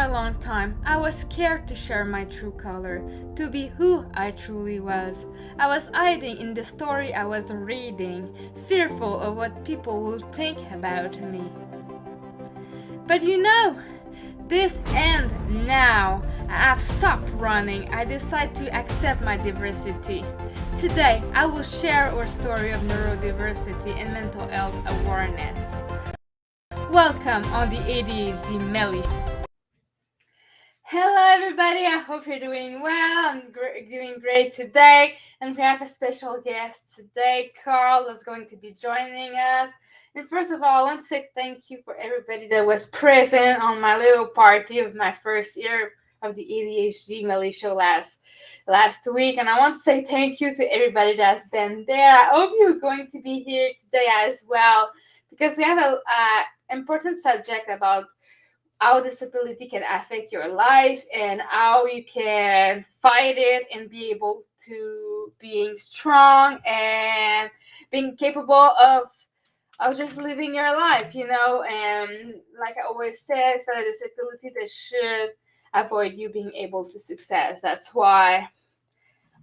a long time, I was scared to share my true color, to be who I truly was. I was hiding in the story I was reading, fearful of what people would think about me. But this ends now. I have stopped running. I decide to accept my diversity. Today, I will share our story of neurodiversity and mental health awareness. Welcome on the ADHD Melly. Hello everybody, I hope you're doing well. I'm doing great today, and we have a special guest today, Carl, that's going to be joining us. And first of all, I want to say thank you for everybody that was present on my little party of my first year of the ADHD Melly show last week. And I want to say thank you to everybody that's been there. I hope you're going to be here today as well, because we have an important subject about how disability can affect your life and how you can fight it and be able to being strong and being capable of just living your life, and like I always say, it's not a disability that should avoid you being able to success. That's why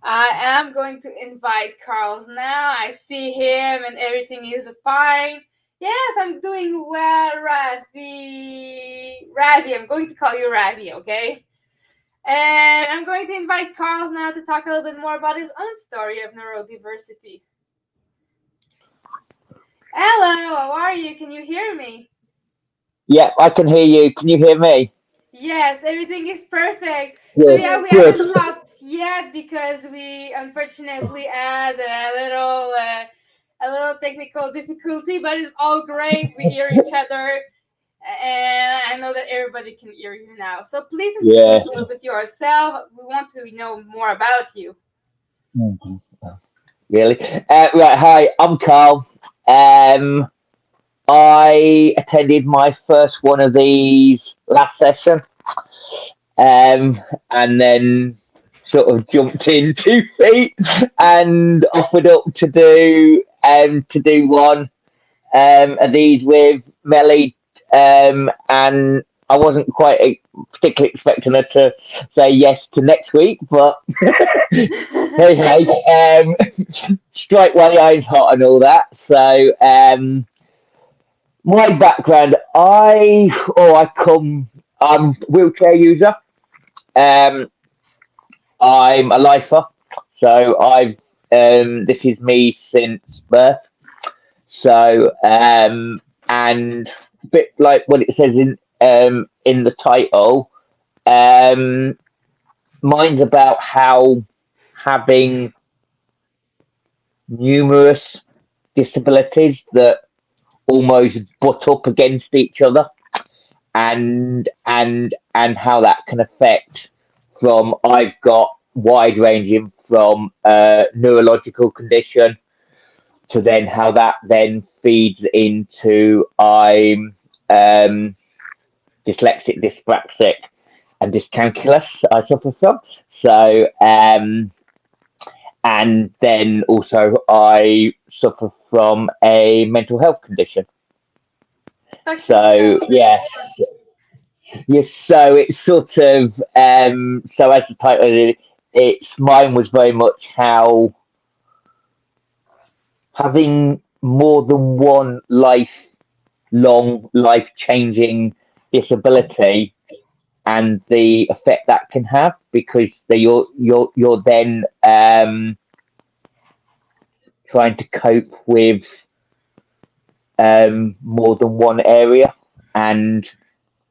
I am going to invite Carl now. I see him and everything is fine. Yes, I'm doing well, Ravi. Ravi, I'm going to call you Ravi, okay? And I'm going to invite Carl now to talk a little bit more about his own story of neurodiversity. Hello, how are you? Can you hear me? Yeah, I can hear you. Can you hear me? Yes, everything is perfect. So Good, yeah, we good. haven't talked yet because we unfortunately had a little technical difficulty, but it's all great. We hear each other, and I know that everybody can hear you now. So please Yeah. introduce a little bit yourself. We want to know more about you. Mhm. Really? Right. Hi, I'm Carl. I attended my first one of these last session, and then sort of jumped in 2 feet and offered up to do one of these with Melly, and I wasn't quite particularly expecting her to say yes to next week, but hey, strike while the iron's hot and all that. So, my background, I'm a wheelchair user. Um, I'm a lifer, so this is me since birth. So, and a bit like what it says in the title, um, mine's about how having numerous disabilities that almost butt up against each other, and how that can affect from I've got wide ranging from neurological condition to then how that then feeds into I'm dyslexic, dyspraxic, and dyscalculus I suffer from. So, and then also I suffer from a mental health condition. So yeah, yes. So it's sort of so as the title, it's mine was very much how having more than one lifelong, life changing disability and the effect that can have, because you're then trying to cope with more than one area, and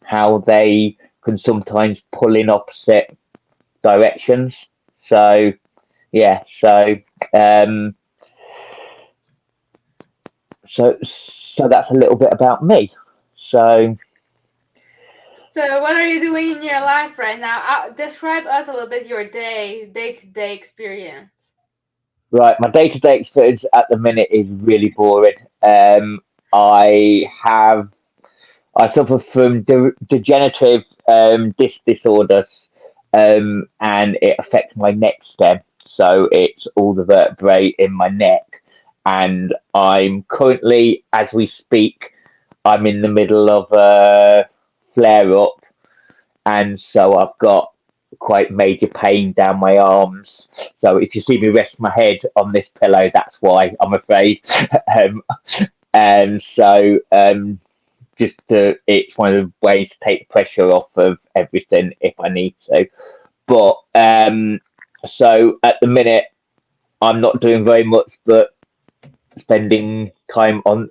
how they can sometimes pull in opposite directions. So yeah, um, so that's a little bit about me. So So what are you doing in your life right now? Describe us a little bit your day-to-day experience. right, my day-to-day experience at the minute is really boring. I have I suffer from degenerative disc disorders, and it affects my neck stem. So it's all the vertebrae in my neck, and I'm currently, as we speak, I'm in the middle of a flare up, and so I've got quite major pain down my arms. So if you see me rest my head on this pillow, that's why, I'm afraid. um, and so just to, it's one of the ways to take the pressure off of everything if I need to. But so at the minute, I'm not doing very much, but spending time on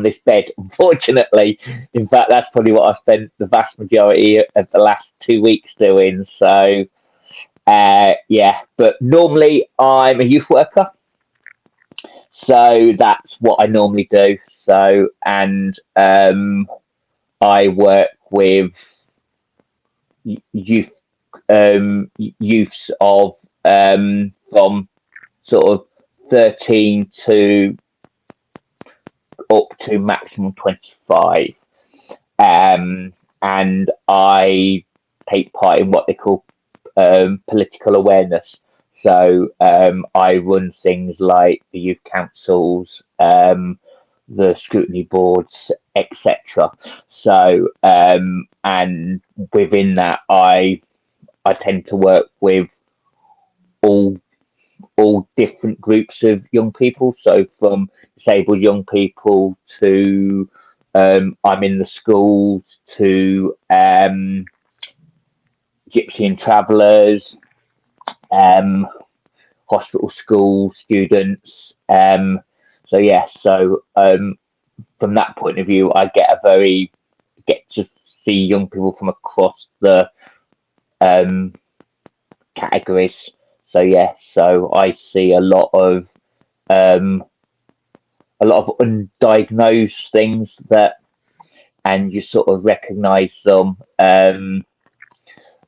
this bed. Unfortunately, in fact, that's probably what I spent the vast majority of the last 2 weeks doing. So yeah, but normally I'm a youth worker, so that's what I normally do. So and I work with youth youths of from sort of 13 to up to maximum 25. And I take part in what they call political awareness. So I run things like the youth councils, the scrutiny boards, etc. So and within that, I tend to work with all different groups of young people. So from disabled young people to I'm in the schools to gypsy and travellers, um, hospital school students. So yeah, so from that point of view, I get to see young people from across the um, categories. So yeah, so I see um, a lot of undiagnosed things that, and you sort of recognise them.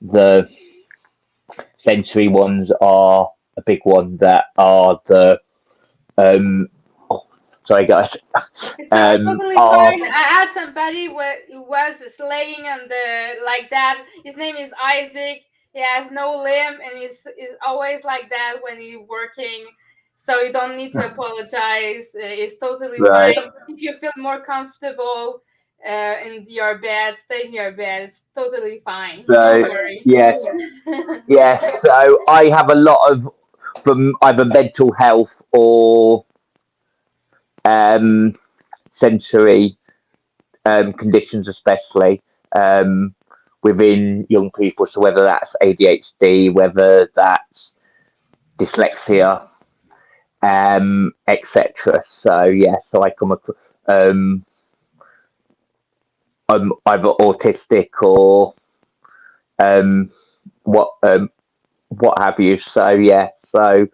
The sensory ones are a big one. That are the oh, sorry guys. It's totally Are fine. I had somebody who was slaying on the like that. His name is Isaac. He has no limb, and he's always like that when he's working. So you don't need to apologize. It's totally right. fine. If you feel more comfortable in your bed, stay in your bed. It's totally fine. Don't So worry. yes, yes. So I have a lot of from either mental health or um, sensory conditions, especially within young people. So whether that's ADHD, whether that's dyslexia, etc. So yeah, so I come across I'm either autistic or um, what what have you. So yeah, so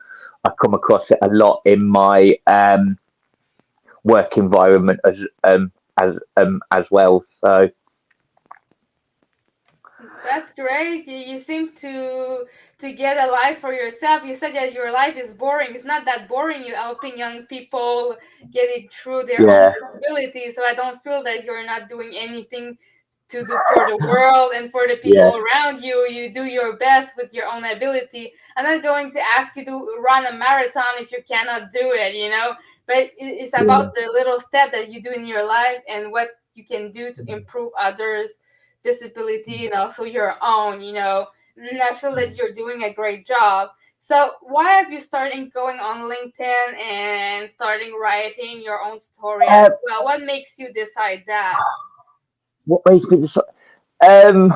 I come across it a lot in my work environment as well. So That's great. You seem to get a life for yourself. You said that your life is boring. It's not that boring. You're helping young people getting through their own yeah, disability. So I don't feel that you're not doing anything to do for the world and for the people yeah, around you. You do your best with your own ability. I'm not going to ask you to run a marathon if you cannot do it, But it's yeah, about the little step that you do in your life and what you can do to improve others' disability and also your own, And I feel that you're doing a great job. So why have you started going on LinkedIn and starting writing your own story as uh, well? What makes you decide that? what makes me decide? Um,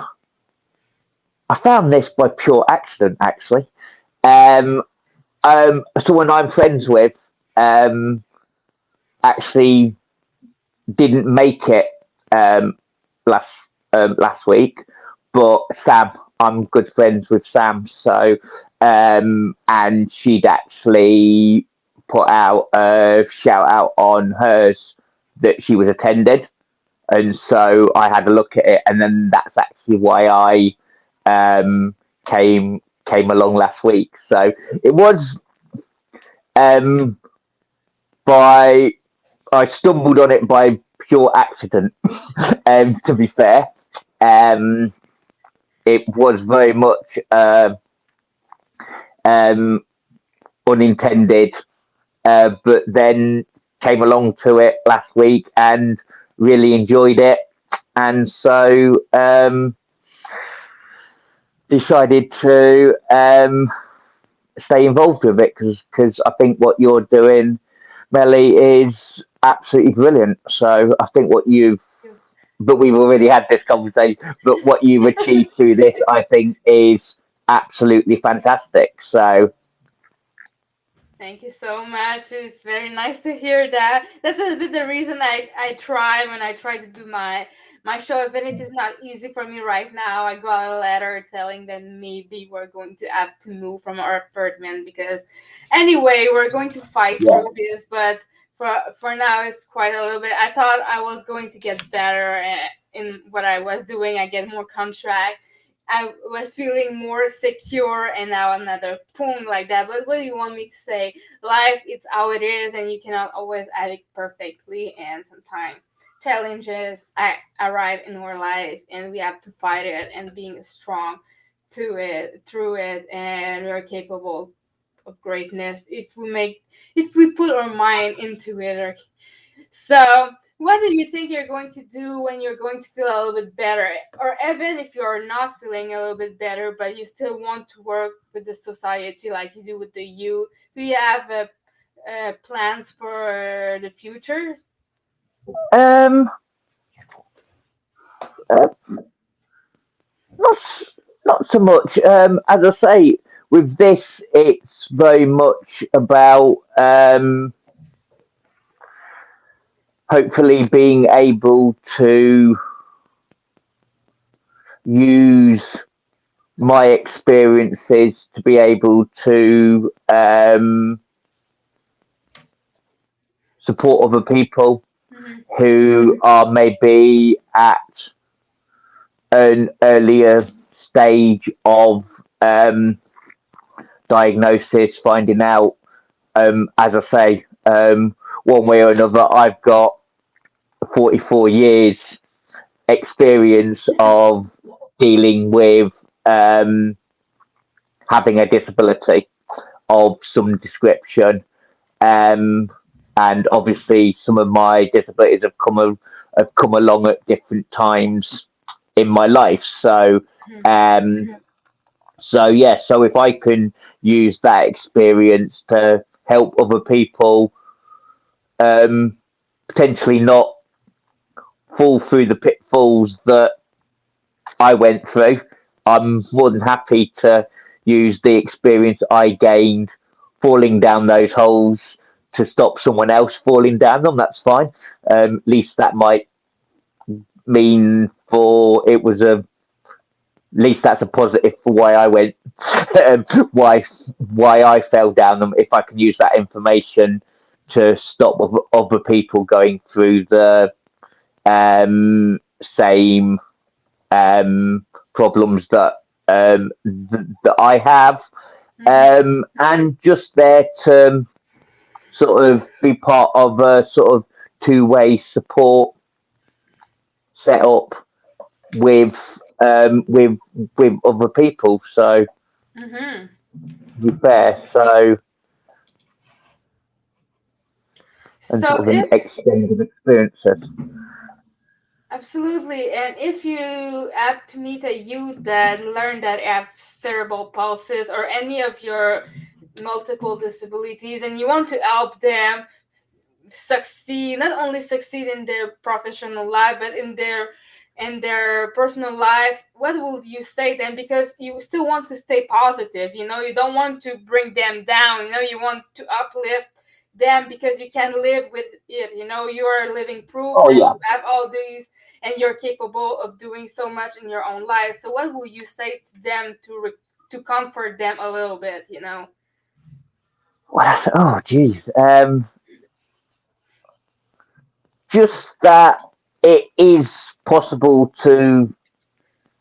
I found this by pure accident, actually. Um, Someone I'm friends with um, actually didn't make it um, last last week, but Sam, I'm good friends with Sam, so and she'd actually put out a shout out on hers that she was attending, and so I had a look at it, and then that's actually why I um, came along last week. So it was um, by I stumbled on it by pure accident. To be fair, um, it was very much um, unintended, but then came along to it last week and really enjoyed it. And so decided to stay involved with it because I think what you're doing, Melly, is absolutely brilliant. So I think what you've, but we've already had this conversation, but what you've achieved through this, I think, is absolutely fantastic. So Thank you so much. It's very nice to hear that. That's a bit the reason I try when I try to do my show. Even if it's not easy for me right now, I got a letter telling them maybe we're going to have to move from our apartment because anyway, we're going to fight yeah, through this, but for now it's quite a little bit. I thought I was going to get better in what I was doing. I get more contract. I was feeling more secure, and now another boom like that. But what do you want me to say? Life, it's how it is, and you cannot always have it perfectly. And sometimes challenges arrive in our life, and we have to fight it and being strong to it, through it, and we are capable of greatness if we put our mind into it. So, what do you think you're going to do when you're going to feel a little bit better? Or even if you're not feeling a little bit better, but you still want to work with the society like you do with the youth? Do you have plans for the future? um, uh, not not so much. As I say, with this, it's very much about hopefully being able to use my experiences to be able to support other people Mm-hmm. who are maybe at an earlier stage of um, diagnosis, finding out, as I say, one way or another, I've got 44 years experience of dealing with um, having a disability of some description. Um, and obviously, some of my disabilities have come along at different times in my life. Um, so yeah. So if I can use that experience to help other people, um, potentially not fall through the pitfalls that I went through, I'm more than happy to use the experience I gained falling down those holes to stop someone else falling down them. That's fine. At least that might mean for it was a. At least that's a positive for why I went, why I fell down them. If I can use that information to stop other people going through the same problems that that I have, Mm-hmm. and just there to sort of be part of a sort of two-way support set up with um, with with other people. So Mm-hmm. with there, so and So sort of an if exchange of experiences. absolutely. And if you have to meet a youth that learn that have cerebral palsy or any of your multiple disabilities and you want to help them succeed, not only succeed in their professional life, but in their personal life, what would you say then? Because you still want to stay positive, you don't want to bring them down, you want to uplift them because you can live with it, you are living proof Oh that yeah. you have all these and you're capable of doing so much in your own life. So what will you say to them to comfort them a little bit? Oh geez. Just that it is possible to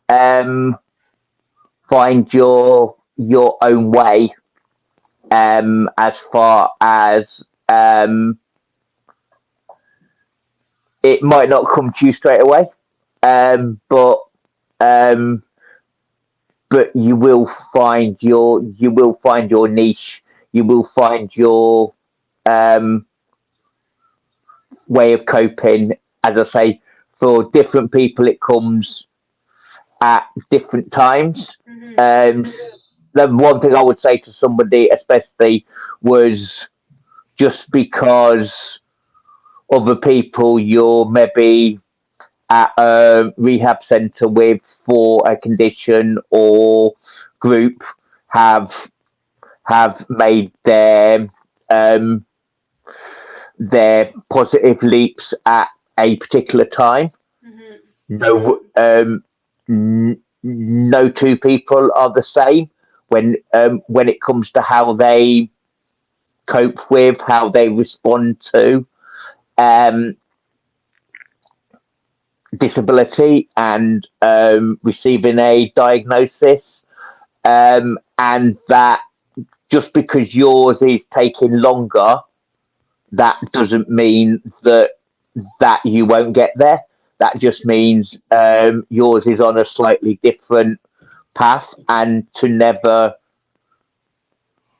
um, find your own way, as far as um, it might not come to you straight away, um, but um, but you will find your niche, you will find your um, way of coping. As I say, for different people, it comes at different times. Mm-hmm. Um, the one thing I would say to somebody, especially, was just because other people you're maybe at a rehab centre with for a condition or group have made um, their positive leaps at a particular time. Mm-hmm. No, no two people are the same when it comes to how they cope with, how they respond to um, disability and receiving a diagnosis, and that just because yours is taking longer, that doesn't mean that you won't get there. That just means yours is on a slightly different path, and to never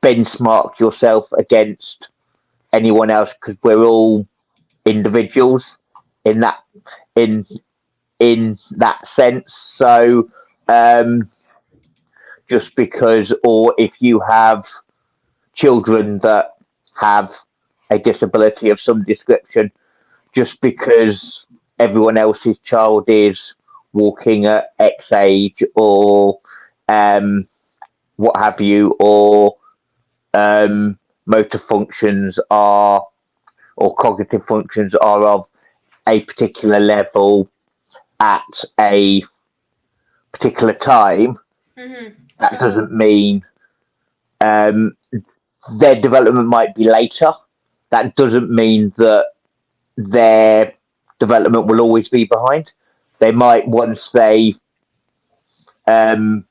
benchmark yourself against anyone else because we're all individuals in in that sense. So um, just because, or if you have children that have a disability of some description, just because everyone else's child is walking at X age or um, what have you, or motor functions are or cognitive functions are of a particular level at a particular time, Mm-hmm. that doesn't mean um, their development might be later. That doesn't mean that their development will always be behind. They might, once they um,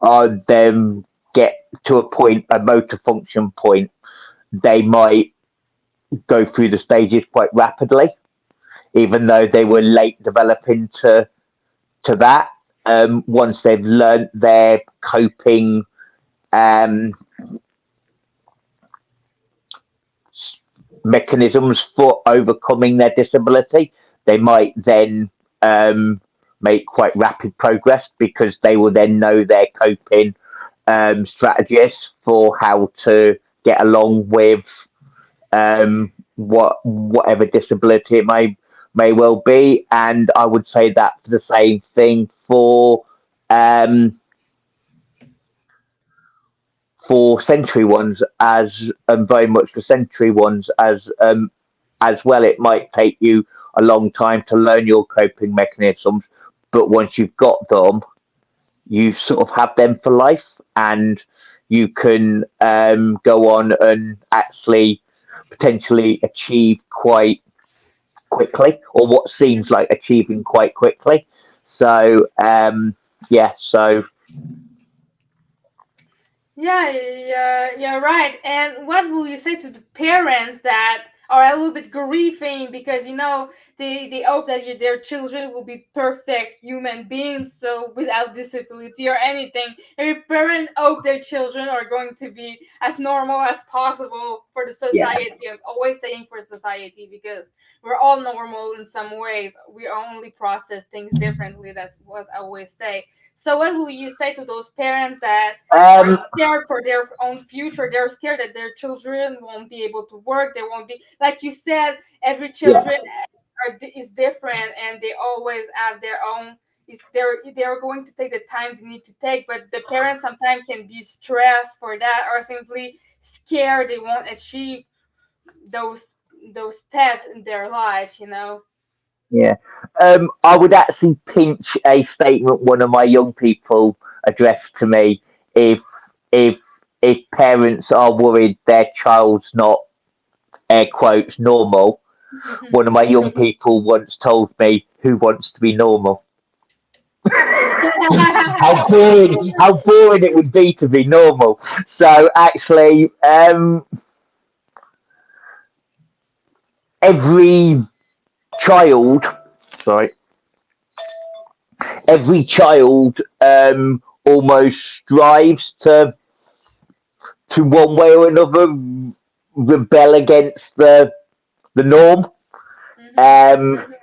are them get to a point, a motor function point, they might go through the stages quite rapidly, even though they were late developing to that. Once they've learnt their coping um, mechanisms for overcoming their disability, they might then um, make quite rapid progress because they will then know their coping strategies for how to get along with whatever disability it may well be. And I would say that's the same thing um, for sensory ones very much for sensory ones as well. It might take you a long time to learn your coping mechanisms, but once you've got them, you sort of have them for life, and you can go on and actually potentially achieve quite quickly, or what seems like achieving quite quickly. So yeah, so Yeah, you're right. And what will you say to the parents that are a little bit grieving because they hope that their children will be perfect human beings, so without disability or anything. Every parent hope their children are going to be as normal as possible for the yeah, society. I'm always saying for society because we're all normal in some ways. We only process things differently. That's what I always say. So what will you say to those parents that are um, scared for their own future? They're scared that their children won't be able to work. They won't be, like you said, every yeah, children is different, and they always have their own. They're going to take the time they need to take, but the parents sometimes can be stressed for that or simply scared they won't achieve those those steps in their life. yeah. I would actually pinch a statement one of my young people addressed to me if if if parents are worried their child's not air quotes normal. One of my young people once told me, "Who wants to be normal?" How boring it would be to be normal. So actually, every child, sorry, every child almost strives to one way or another rebel against the norm. Mhm. Um,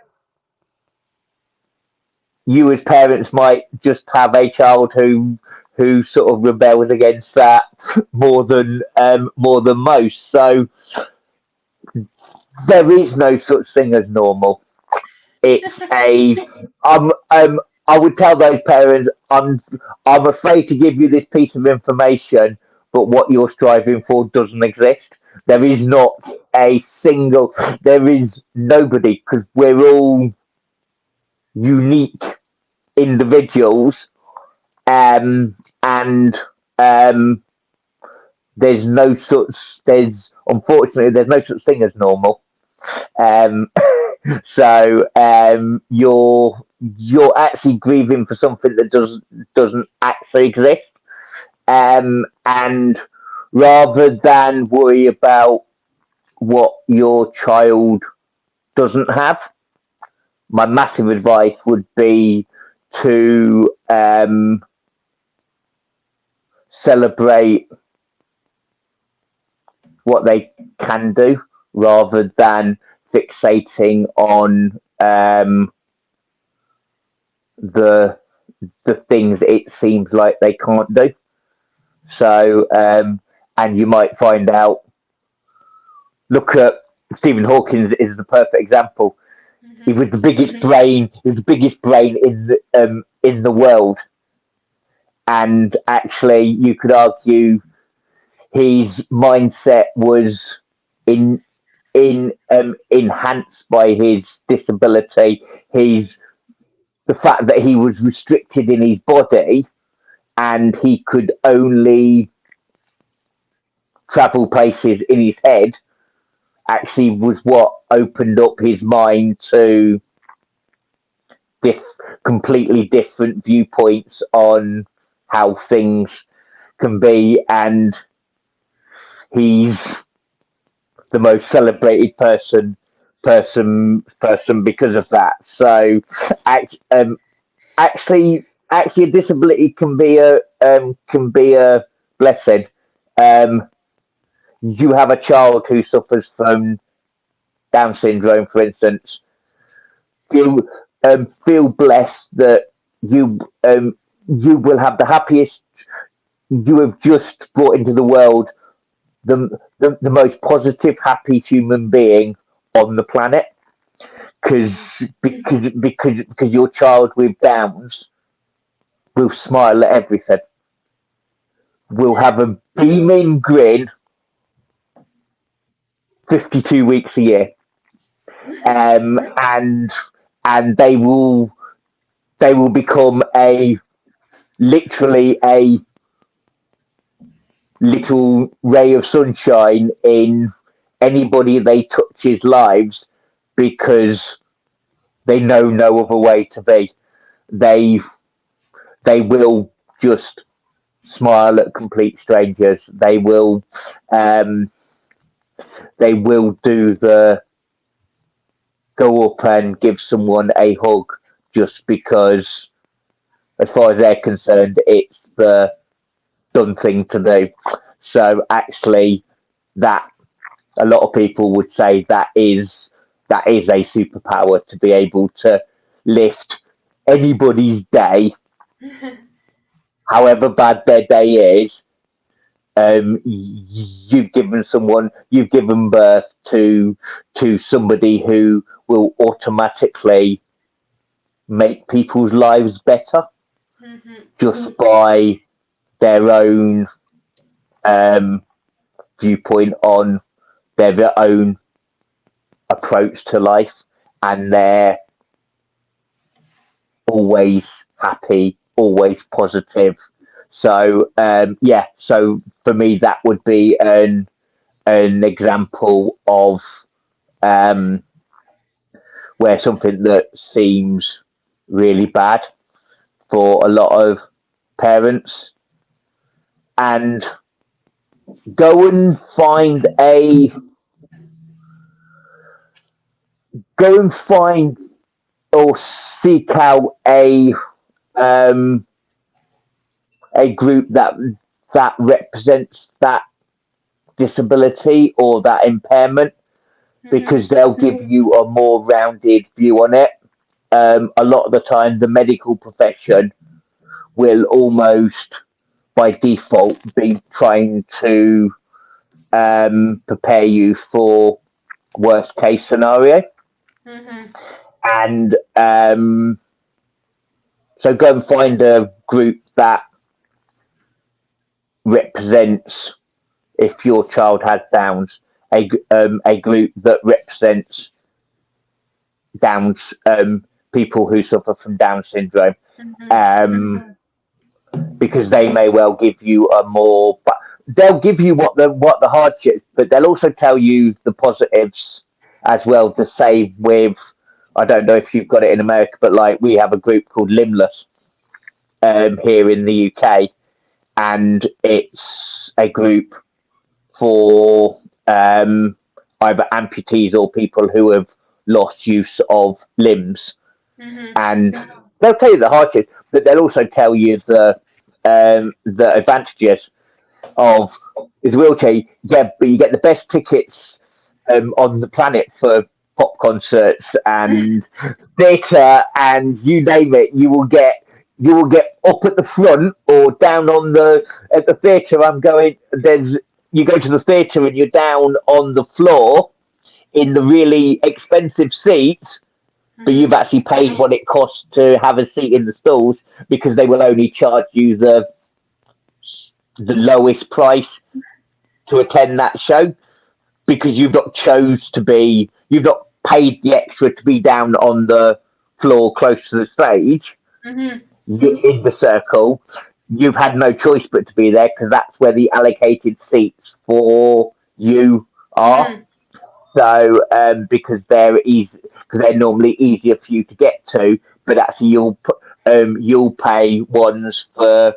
you as parents might just have a child who sort of rebels against that more than most. So there is no such thing as normal. It's a I would tell those parents, I'm afraid to give you this piece of information, but what you're striving for doesn't exist. There is not a single. There is nobody, because we're all unique individuals, and um, there's no such. There's unfortunately there's no such thing as normal. Um, so you're actually grieving for something that doesn't actually exist. And rather than worry about what your child doesn't have, my massive advice would be to celebrate what they can do rather than fixating on the the things it seems like they can't do. So, and you might find out. Look at Stephen Hawking is the perfect example. He Mm-hmm. was the biggest brain. He was the biggest brain in the world, and actually, you could argue his mindset was in enhanced by his disability. His The fact that he was restricted in his body and he could only travel places in his head actually was what opened up his mind to this completely different viewpoints on how things can be, and he's the most celebrated person because of that. So actually a disability can be a blessing. um, you have a child who suffers from Down syndrome, for instance. Feel feel blessed that you you will have the happiest. You have just brought into the world the most positive, happy human being on the planet. Because Mm-hmm. because your child with Downs will smile at everything. Will Yeah. have a beaming grin 52 weeks a year, um, and and they will become a literally a little ray of sunshine in anybody they touch's lives, because they know no other way to be. They they will just smile at complete strangers. Um, they will do the go up and give someone a hug just because, as far as they're concerned, it's the done thing to do. So actually, that a lot of people would say that is a superpower, to be able to lift anybody's day, however bad their day is. You've given birth to somebody who will automatically make people's lives better Mm-hmm. just by their own um, viewpoint on their own approach to life, and they're always happy, always positive. So yeah, so for me that would be an example of um, where something that seems really bad for a lot of parents, and go and find a go and find or seek out um, a group that represents that disability or that impairment, Mm-hmm. because they'll give you a more rounded view on it. a lot of the time the medical profession will almost by default be trying to prepare you for worst case scenario. Mhm. And so go and find a group that represents, if your child has Downs, a group that represents Downs, people who suffer from Down syndrome, Mhm. um, because they may well give you a more. But they'll give you what the hardships, but they'll also tell you the positives as well. The same with, I don't know if you've got it in America, but like we have a group called Limbless here in the UK, and it's a group for either amputees or people who have lost use of limbs. Mhm. And they'll tell you the hardships, but they'll also tell you the advantages of his wheelchair. Yeah, but you get the best tickets on the planet for pop concerts and theatre, and you name it. You will get up at the front or down on the at the theatre. I'm going. There's you go to the theatre and you're down on the floor in the really expensive seats, but you've Mhm. actually paid what it costs to have a seat in the stalls because they will only charge you the lowest price to attend that show because you've not paid the extra to be down on the floor close to the stage. Mhm. You're in the circle. You've had no choice but to be there because that's where the allocated seats for you are. Mhm. So because they're normally easier for you to get to, but actually you'll pay ones for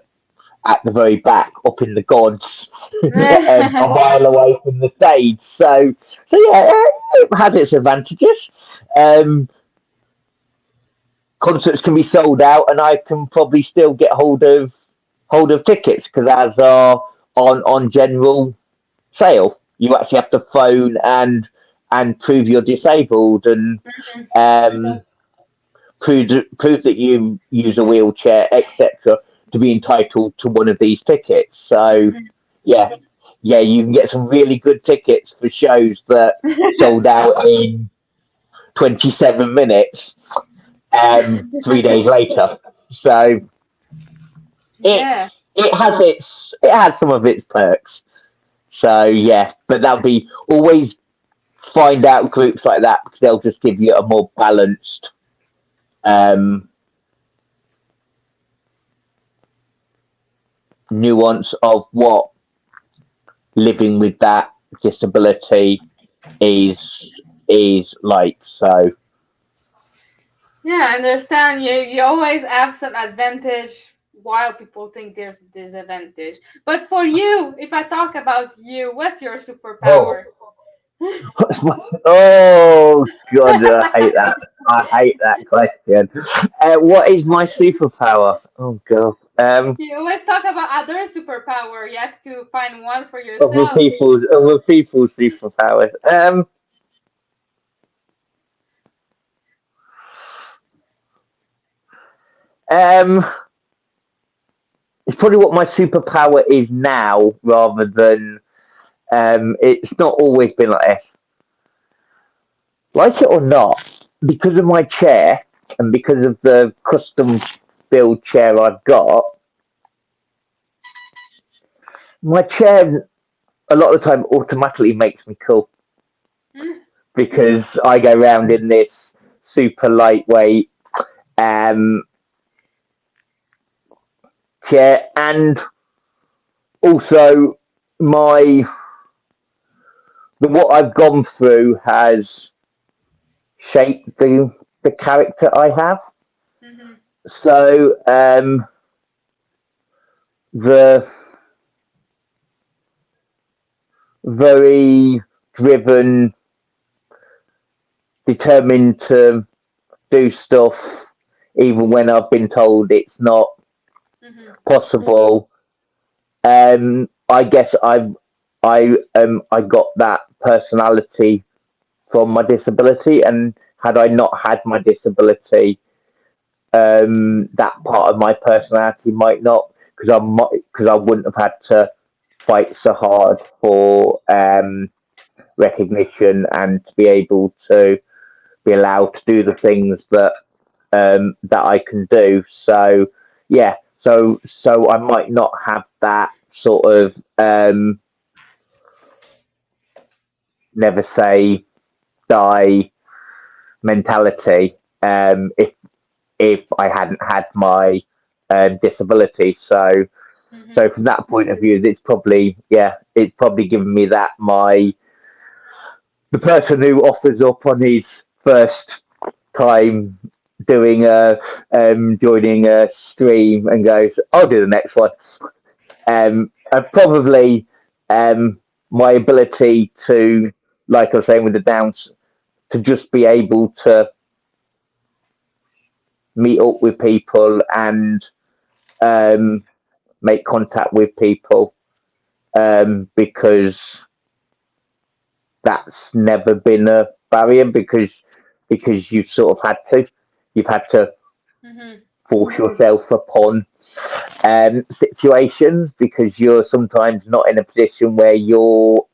at the very back, up in the gods, a mile away from the stage. So yeah, it has its advantages. Um, Concerts can be sold out, and I can probably still get hold of tickets because as are on general sale. You actually have to phone and prove you're disabled and um, prove that you use a wheelchair, etc., to be entitled to one of these tickets. So Mhm. yeah, yeah, you can get some really good tickets for shows that sold out in 27 minutes, 3 days later. So it Yeah. it has some of its perks. So yeah, but that'll be always find out groups like that because they'll just give you a more balanced um, nuance of what living with that disability is is like. So Yeah, I understand. You always have some advantage while people think there's disadvantage. But for you, if I talk about you, what's your oh superpower? oh god, I hate that. I hate that question. What is my superpower? Oh god. You always talk about other superpower. You have to find one for Other yourself. people's superpowers. Um, it's probably what my superpower is now, rather than it's not always been like this. Like it or not, because of my chair and because of the custom build chair I've got, my chair a lot of the time automatically makes me cool because I go around in this super lightweight um, chair, and also my what I've gone through has shaped the character I have. Mhm. So the very driven, determined to do stuff even when I've been told it's not Mhm. possible. I guess I got that personality from my disability and had I not had my disability, that part of my personality might not, because I wouldn't have had to fight so hard for recognition and to be able to be allowed to do the things that I can do. So yeah, so I might not have that sort of never say die mentality if I hadn't had my disability. So Mm-hmm. from that point of view, it's probably given me that the person who offers up on his first time doing joining a stream and goes, I'll do the next one. And probably my ability to, like I was saying with the downs, to just be able to meet up with people and um, make contact with people, because that's never been a barrier, because you've had to Mm-hmm. force yourself upon situations, because you're sometimes not in a position where you're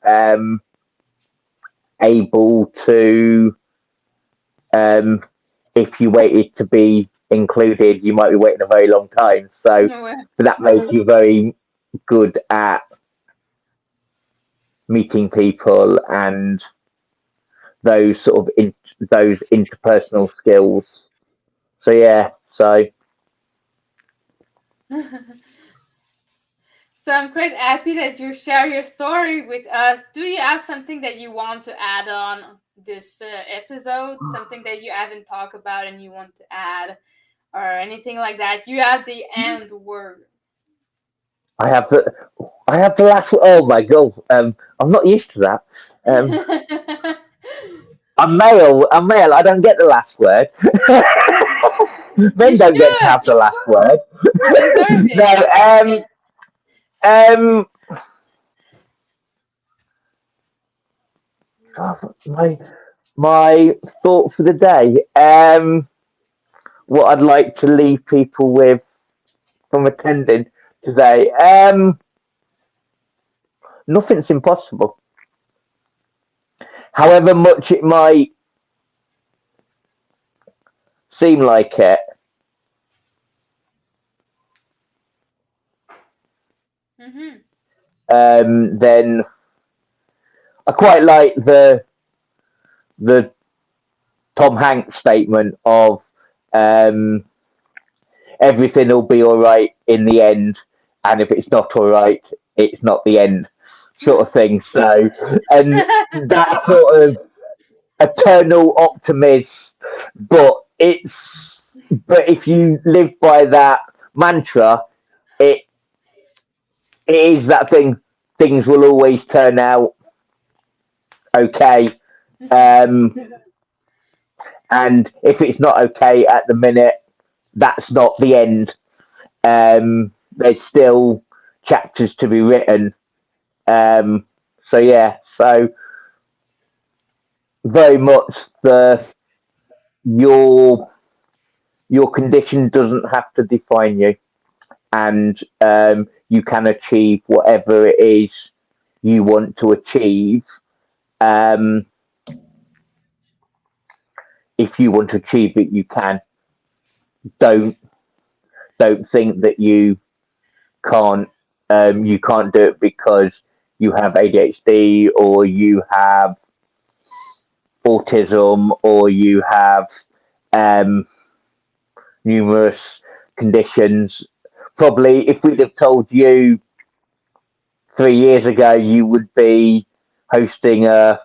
able to, um, if you waited to be included, you might be waiting a very long time. So that makes you very good at meeting people and those sort of those interpersonal skills. So yeah, so So I'm quite happy that you share your story with us. Do you have something that you want to add on this episode? Something that you haven't talked about and you want to add, or anything like that? You have the end word. I have the I have the last. Oh my god, I'm not used to that. Um, I'm male. I'm male. I don't get the last word. You Men don't get to should. have the last word. You deserve it. No. Um. God, my thought for the day. What I'd like to leave people with from attending today. Nothing's impossible. However much it might seem like it, Mm-hmm. then I quite like the Tom Hanks statement of um, everything will be all right in the end, and if it's not all right, it's not the end, sort of thing. So, and that sort of eternal optimism, but it's but if you live by that mantra, it it is that thing. Things will always turn out okay. Mm-hmm. Um, and if it's not okay at the minute, that's not the end. There's still chapters to be written. So yeah, so very much the your your condition doesn't have to define you, and you can achieve whatever it is you want to achieve. Um, if you want to achieve it, you can. Don't don't think that can't you can't do it because you have ADHD or you have autism or you have um, numerous conditions. Probably, if we'd have told you 3 years ago you would be hosting a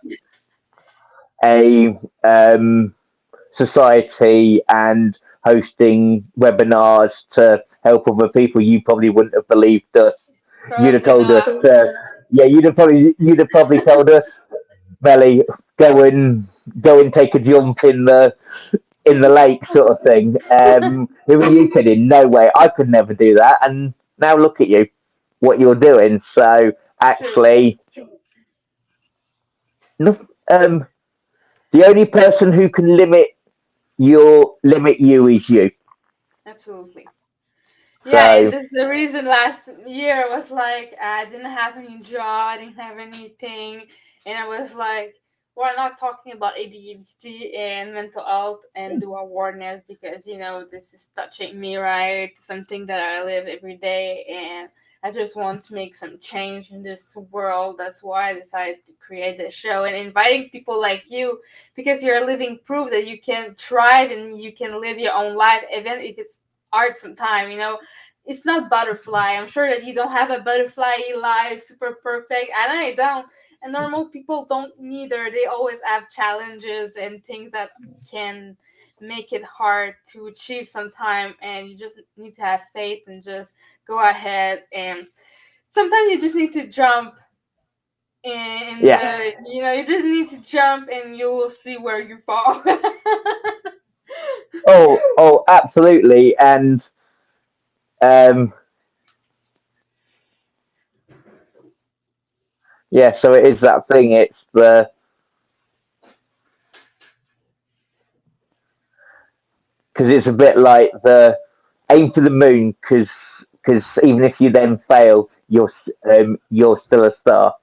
society and hosting webinars to help other people, you probably wouldn't have believed us. You'd have Probably told us, not. yeah, you'd have probably told us, Melly, go and take a jump in the lake, sort of thing. Who are you kidding? No way, I could never do that. And now look at you, what you're doing. So True. actually, no, the only person who can limit your limit you is you. Absolutely. Yeah, and So this is the reason last year was like I didn't have any job, I didn't have anything, and I was like, we're not talking about ADHD and mental health and do awareness because this is touching me, right? Something that I live every day, and I just want to make some change in this world. That's why I decided to create this show and inviting people like you because you're living proof that you can thrive and you can live your own life, even if it's hard sometime. It's not butterfly. I'm sure that you don't have a butterfly life super perfect. And I don't. And normal people don't neither. They always have challenges and things that can make it hard to achieve sometime. And you just need to have faith and just go ahead. And sometimes you just need to jump in yeah. you just need to jump and you will see where you fall. Oh, absolutely. And um, yeah, so it is that thing. It's the because it's a bit like the aim for the moon because even if you then fail, you're still a star.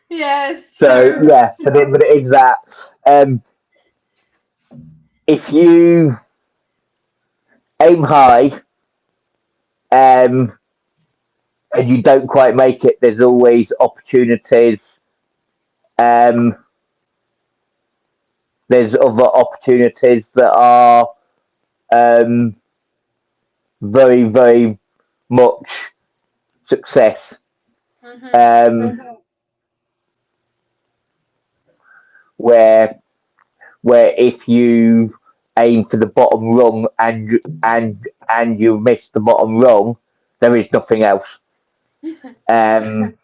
Yes, So true. yeah, but it is that um, if you aim high and you don't quite make it, there's always opportunities. Um, there's other opportunities that are um, very, very much success. Mm-hmm. Um, where where if you aim for the bottom rung and you miss the bottom rung, there is nothing else. Um,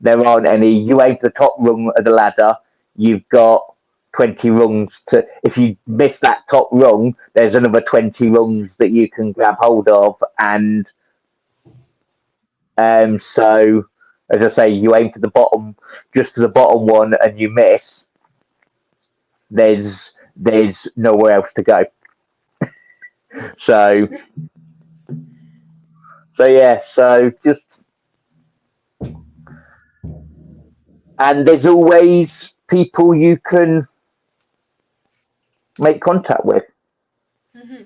there aren't any. You aim for the top rung of the ladder, you've got 20 rungs to. If you miss that top rung, there's another 20 rungs that you can grab hold of, and so as I say, you aim for the bottom, just to the bottom one, and you miss. There's there's nowhere else to go. So yeah, so just and there's always people you can make contact with, Mm-hmm.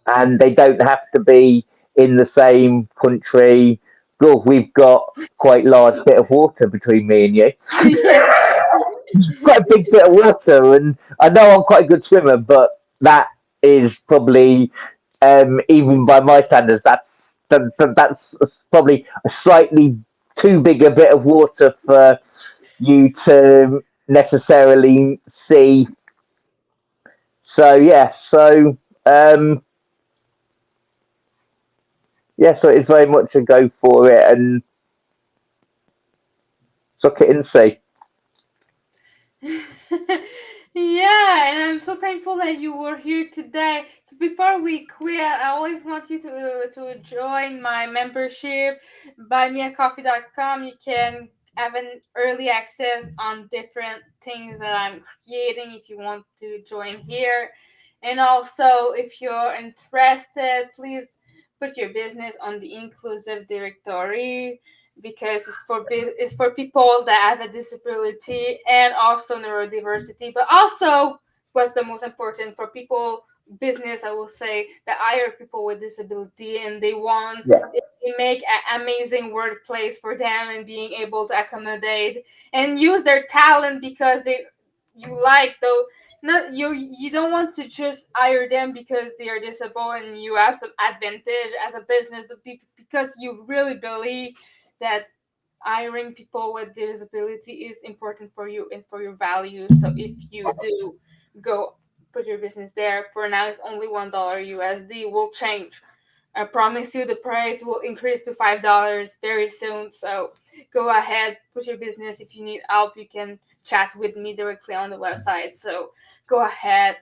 and they don't have to be in the same country. Look, we've got quite large bit of water between me and you. Yes. Quite a big bit of water, and I know I'm quite a good swimmer, but that is probably even by my standards, that's probably a slightly too big a bit of water for you to necessarily see. So yeah, um, so it's very much a go for it and suck it and see. Yeah, and I'm so thankful that you were here today. So before we quit, I always want you to join my membership, buymeacoffee.com. You can have an early access on different things that I'm creating if you want to join here. And also, if you're interested, please put your business on the inclusive directory because it's for people that have a disability and also neurodiversity, but also what's the most important for people business I will say that hire people with disability and Yeah, they make an amazing workplace for them and being able to accommodate and use their talent because they you like though not you don't want to just hire them because they are disabled and you have some advantage as a business but because you really believe that hiring people with disability is important for you and for your values. So if you do go put your business there, for now it's only $1 USD. Will change. I promise you the price will increase to $5 very soon. So go ahead, put your business. If you need help, you can chat with me directly on the website. So go ahead,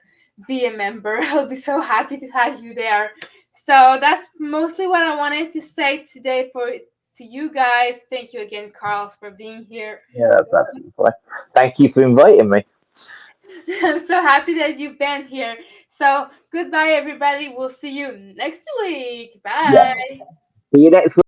be a member. I'll be so happy to have you there. So that's mostly what I wanted to say today for to you guys. Thank you again, Carlos, for being here. yeah, that's absolutely fine. Thank you for inviting me. I'm so happy that you've been here. So goodbye, everybody. We'll see you next week. Yeah. Bye. See you next week.